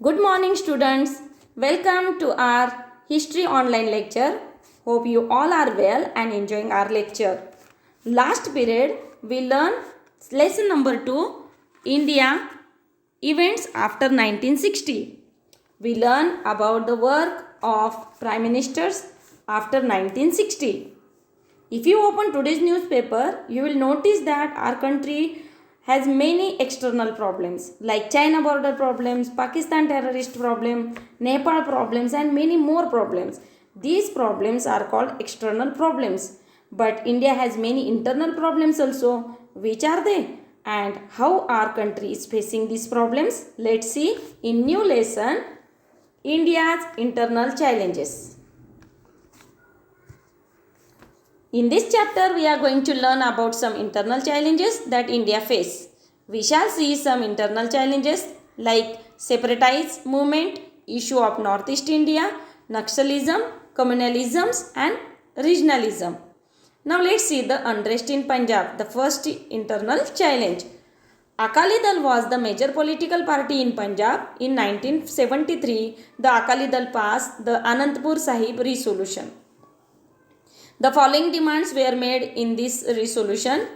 Good morning, students. Welcome to our history online lecture. Hope you all are well and enjoying our lecture. Last period, we learned lesson number 2, India events after 1960. We learn about the work of prime ministers after 1960. If you open today's newspaper, you will notice that our country has many external problems like China border problems, Pakistan terrorist problem, Nepal problems and many more problems. These problems are called external problems. But India has many internal problems also. Which are they? And how our country is facing these problems? Let's see in new lesson, India's internal challenges. In this chapter, we are going to learn about some internal challenges that India face. We shall see some internal challenges like separatist movement, issue of Northeast India, Naxalism, communalisms and regionalism. Now let's see the unrest in Punjab, the first internal challenge. Akali Dal was the major political party in Punjab. In 1973, the Akali Dal passed the Anandpur Sahib resolution. The following demands were made in this resolution.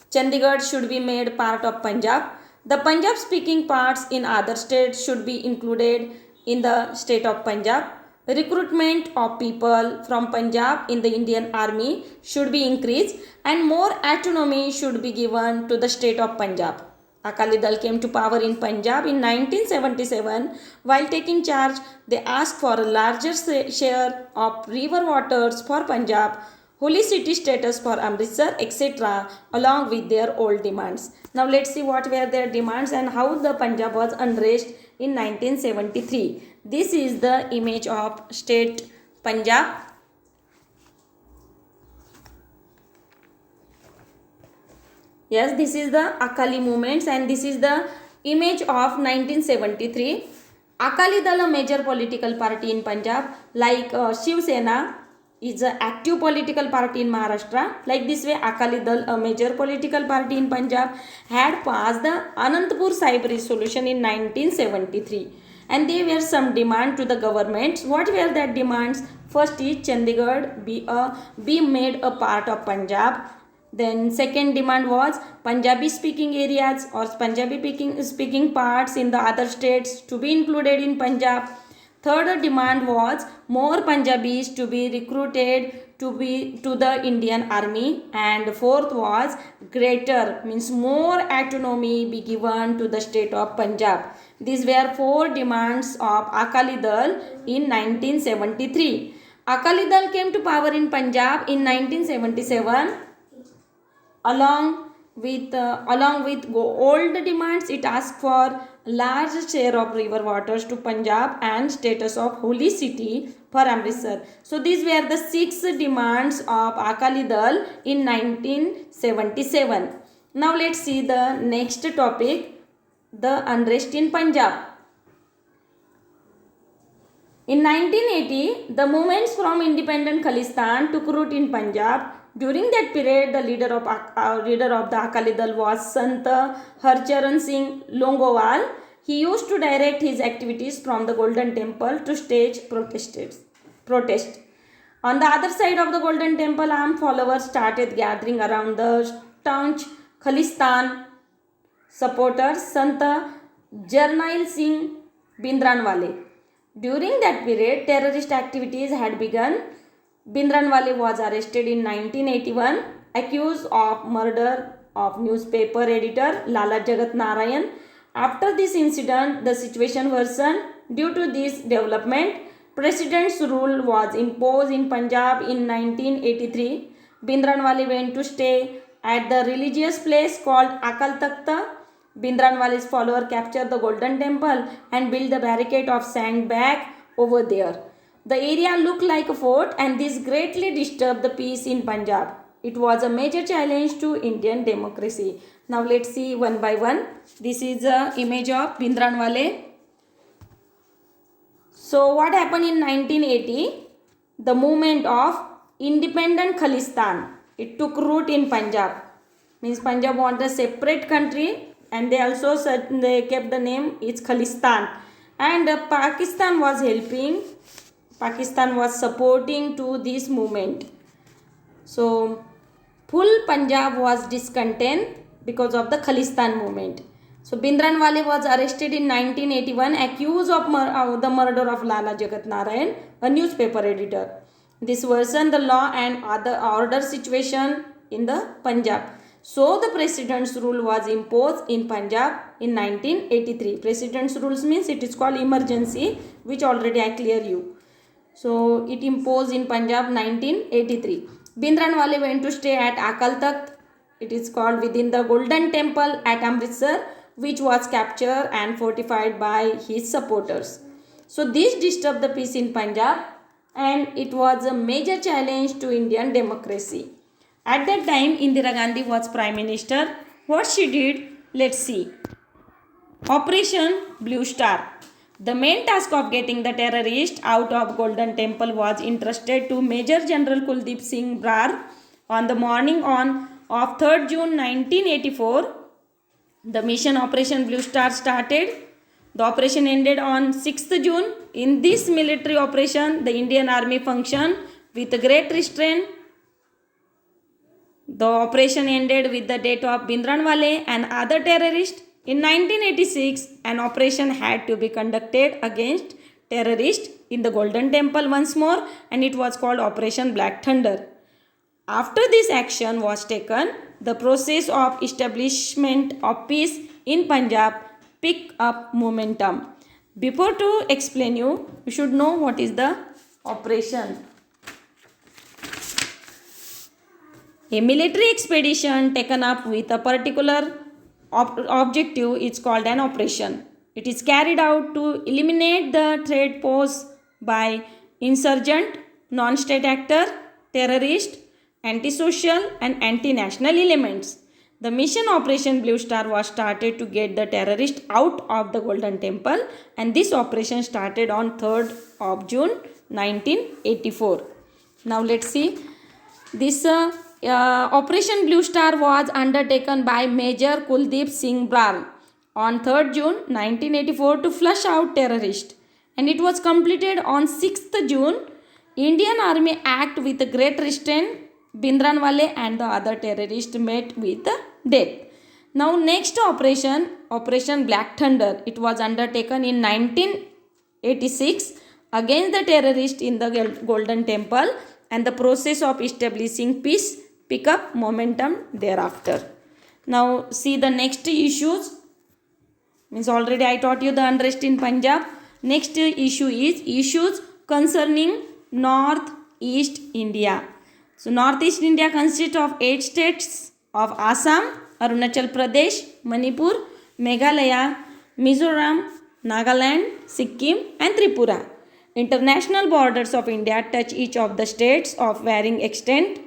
Chandigarh should be made part of Punjab. The Punjab speaking parts in other states should be included in the state of Punjab. Recruitment of people from Punjab in the Indian Army should be increased and more autonomy should be given to the state of Punjab. Akali Dal came to power in Punjab in 1977. While taking charge, they asked for a larger share of river waters for Punjab, holy city status for Amritsar, etc. along with their old demands. Now let's see what were their demands and how the Punjab was unrest in 1973. This is the image of state Punjab. Yes, this is the Akali movements and this is the image of 1973. Akali Dal, a major political party in Punjab, like Shiv Sena is an active political party in Maharashtra. Like this way, Akali Dal, a major political party in Punjab, had passed the Anandpur Sahib resolution in 1973. And there were some demand to the government. What were that demands? First is Chandigarh be made a part of Punjab. Then second demand was Punjabi speaking areas or Punjabi speaking parts in the other states to be included in Punjab. Third demand was more Punjabis to be recruited to the Indian Army, and fourth was greater means more autonomy be given to the state of Punjab. These were four demands of Akali Dal in 1973. Akali Dal came to power in Punjab in 1977. Along with old demands, it asked for large share of river waters to Punjab and status of holy city for Amritsar. So these were the 6 demands of Akali Dal in 1977. Now let's see the next topic, the unrest in Punjab. In 1980, the movements from independent Khalistan took root in Punjab. During that period, the leader of the Akali Dal was Sant Harcharan Singh Longowal. He used to direct his activities from the Golden Temple to stage protest. On the other side of the Golden Temple, armed followers started gathering around the staunch Khalistan supporters Sant Jarnail Singh Bhindranwale. During that period, terrorist activities had begun. Bhindranwale was arrested in 1981, accused of murder of newspaper editor Lala Jagat Narayan. After this incident, the situation worsened. Due to this development, President's rule was imposed in Punjab in 1983. Bhindranwale went to stay at the religious place called Akal Takhta. Bhindranwale's follower captured the Golden Temple and built the barricade of sandbag over there. The area looked like a fort and this greatly disturbed the peace in Punjab. It was a major challenge to Indian democracy. Now let's see one by one. This is an image of Bhindranwale. So what happened in 1980? The movement of independent Khalistan. It took root in Punjab. Means Punjab wanted a separate country and they also said they kept the name it's Khalistan. and Pakistan was helping. Pakistan was supporting to this movement. So full Punjab was discontent because of the Khalistan movement. So Bhindranwale was arrested in 1981, accused of the murder of Lala Jagat Narayan, a newspaper editor. This worsened the law and other order situation in the Punjab. So the president's rule was imposed in Punjab in 1983. President's rules means it is called emergency, which already I clear you. So it imposed in Punjab 1983. Bhindranwale went to stay at Akal Takht. It is called within the Golden Temple at Amritsar, which was captured and fortified by his supporters. So this disturbed the peace in Punjab and it was a major challenge to Indian democracy. At that time, Indira Gandhi was Prime Minister. What she did, let's see. Operation Blue Star. The main task of getting the terrorists out of Golden Temple was entrusted to Major General Kuldeep Singh Brar on the morning of 3rd June 1984. The mission Operation Blue Star started. The operation ended on 6th June. In this military operation, the Indian Army functioned with great restraint. The operation ended with the death of Bhindranwale and other terrorists. In 1986, an operation had to be conducted against terrorists in the Golden Temple once more, and it was called Operation Black Thunder. After this action was taken, the process of establishment of peace in Punjab picked up momentum. Before to explain you should know what is the operation. A military expedition taken up with a particular objective is called an operation. It is carried out to eliminate the threat posed by insurgent, non-state actor, terrorist, antisocial and anti-national elements. The mission Operation Blue Star was started to get the terrorists out of the Golden Temple, and this operation started on 3rd of June 1984. Now let's see. This Operation Blue Star was undertaken by Major Kuldeep Singh Brar on 3rd June 1984 to flush out terrorists, and it was completed on 6th June. Indian Army act with great restraint. Bhindranwale and the other terrorists met with death. Now next operation, Operation Black Thunder. It was undertaken in 1986 against the terrorists in the Golden Temple, and the process of establishing peace pick up momentum thereafter. Now see the next issues. Means already I taught you the unrest in Punjab. Next issue is issues concerning Northeast India. So Northeast India consists of 8 states of Assam, Arunachal Pradesh, Manipur, Meghalaya, Mizoram, Nagaland, Sikkim and Tripura. International borders of India touch each of the states of varying extent.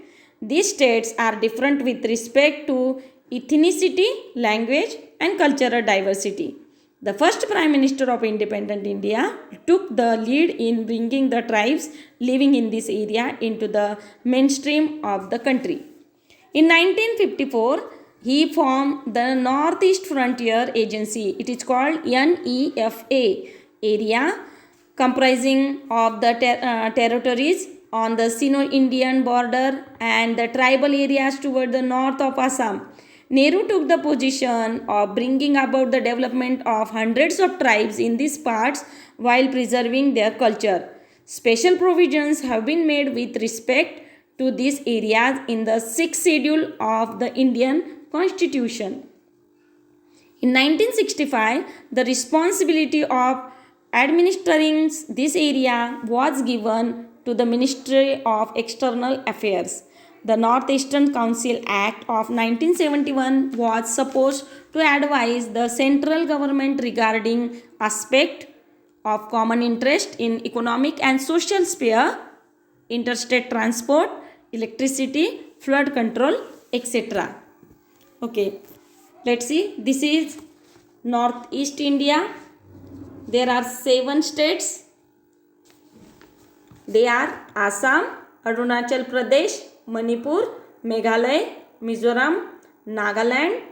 These states are different with respect to ethnicity, language and cultural diversity. The first Prime Minister of independent India took the lead in bringing the tribes living in this area into the mainstream of the country. In 1954, he formed the Northeast Frontier Agency. It is called NEFA area, comprising of the territories on the Sino-Indian border and the tribal areas toward the north of Assam. Nehru took the position of bringing about the development of hundreds of tribes in these parts while preserving their culture. Special provisions have been made with respect to these areas in the 6th schedule of the Indian Constitution. In 1965, the responsibility of administering this area was given to the Ministry of External Affairs. The Northeastern Council Act of 1971 was supposed to advise the central government regarding aspects of common interest in economic and social sphere, interstate transport, electricity, flood control, etc. Okay, let's see. This is Northeast India. There are 7 states. They are Assam, Arunachal Pradesh, Manipur, Meghalaya, Mizoram, Nagaland,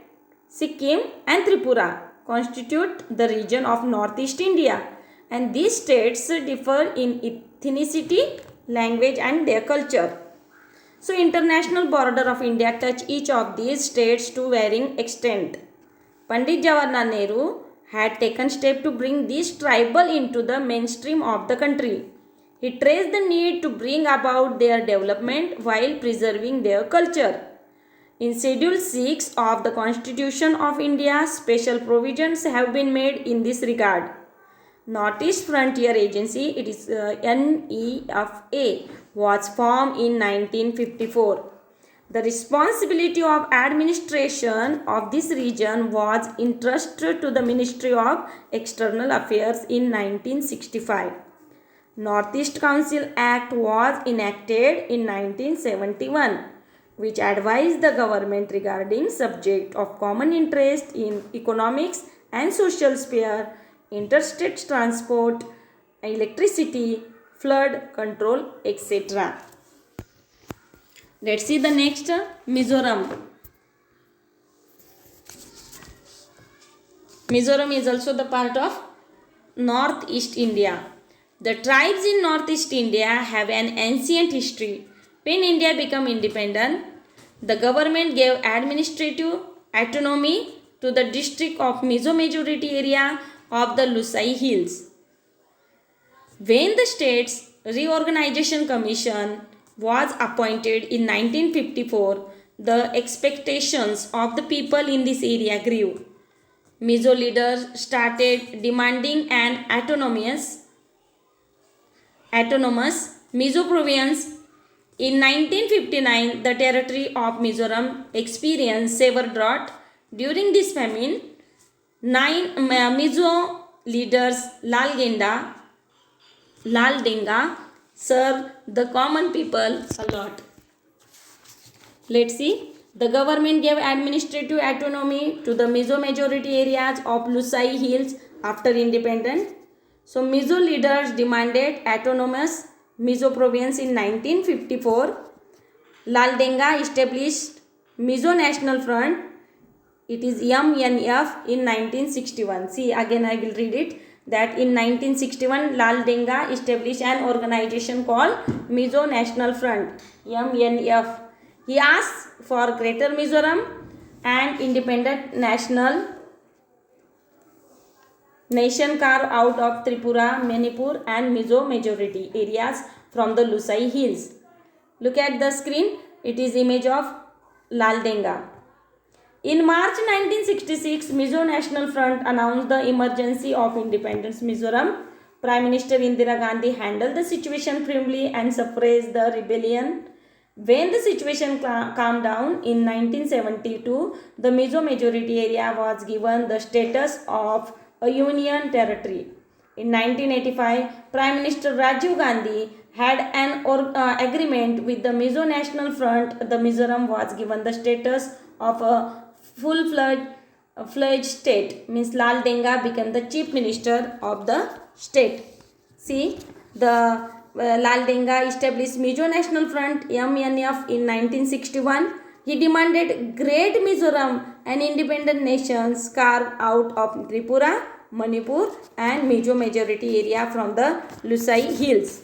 Sikkim and Tripura constitute the region of Northeast India. and these states differ in ethnicity, language and their culture. So international border of India touch each of these states to varying extent. Pandit Jawaharlal Nehru had taken steps to bring these tribal into the mainstream of the country. He traced the need to bring about their development while preserving their culture. In Schedule 6 of the Constitution of India, special provisions have been made in this regard. Northeast Frontier Agency, it is NEFA, was formed in 1954. The responsibility of administration of this region was entrusted to the Ministry of External Affairs in 1965. Northeast Council Act was enacted in 1971, which advised the government regarding subject of common interest in economics and social sphere, interstate transport, electricity, flood control, etc. Let's see the next, Mizoram. Mizoram is also the part of Northeast India. The tribes in Northeast India have an ancient history. When India became independent, the government gave administrative autonomy to the district of Mizo majority area of the Lusai Hills. When the States Reorganization Commission was appointed in 1954, the expectations of the people in this area grew. Mizo leaders started demanding an autonomous Mizo province. In 1959, the territory of Mizoram experienced severe drought. During this famine, 9 Mizo leaders Lal Denga served the common people a lot. Let's see. The government gave administrative autonomy to the Mizo majority areas of Lusai Hills after independence. So Mizo leaders demanded autonomous Mizo province in 1954. Lal Denga established Mizo National Front. It is MNF in 1961. See, again I will read it. That in 1961, Lal Denga established an organization called Mizo National Front, MNF. He asked for Greater Mizoram and independent nation carved out of Tripura, Manipur and Mizo majority areas from the Lusai Hills. Look at the screen. It is image of Lal Denga. In March 1966, Mizo National Front announced the emergency of independence Mizoram. Prime Minister Indira Gandhi handled the situation firmly and suppressed the rebellion. When the situation calmed down in 1972, the Mizo majority area was given the status of a union territory. In 1985, Prime Minister Rajiv Gandhi had an agreement with the Mizo National Front. The Mizoram was given the status of a full-fledged state. Means Lal Denga became the chief minister of the state. See, the Lal Denga established Mizo National Front MNF in 1961. He demanded Great Mizoram, an independent nation carved out of Tripura, Manipur and Mizo majority area from the Lusai Hills.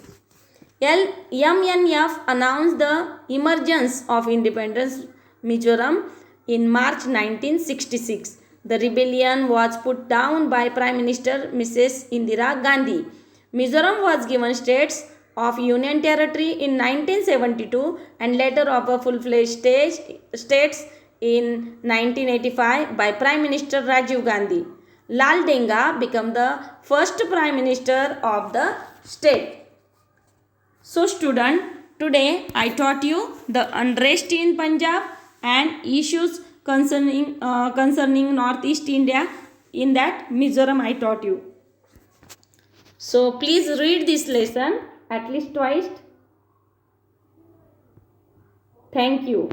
MNF announced the emergence of independence Mizoram in March 1966. The rebellion was put down by Prime Minister Mrs. Indira Gandhi. Mizoram was given status of Union Territory in 1972 and later of a full-fledged states in 1985 by Prime Minister Rajiv Gandhi. Lal Denga became the first Prime Minister of the state. So student, today I taught you the unrest in Punjab and issues concerning Northeast India. In that Mizoram I taught you. So please read this lesson at least twice. Thank you.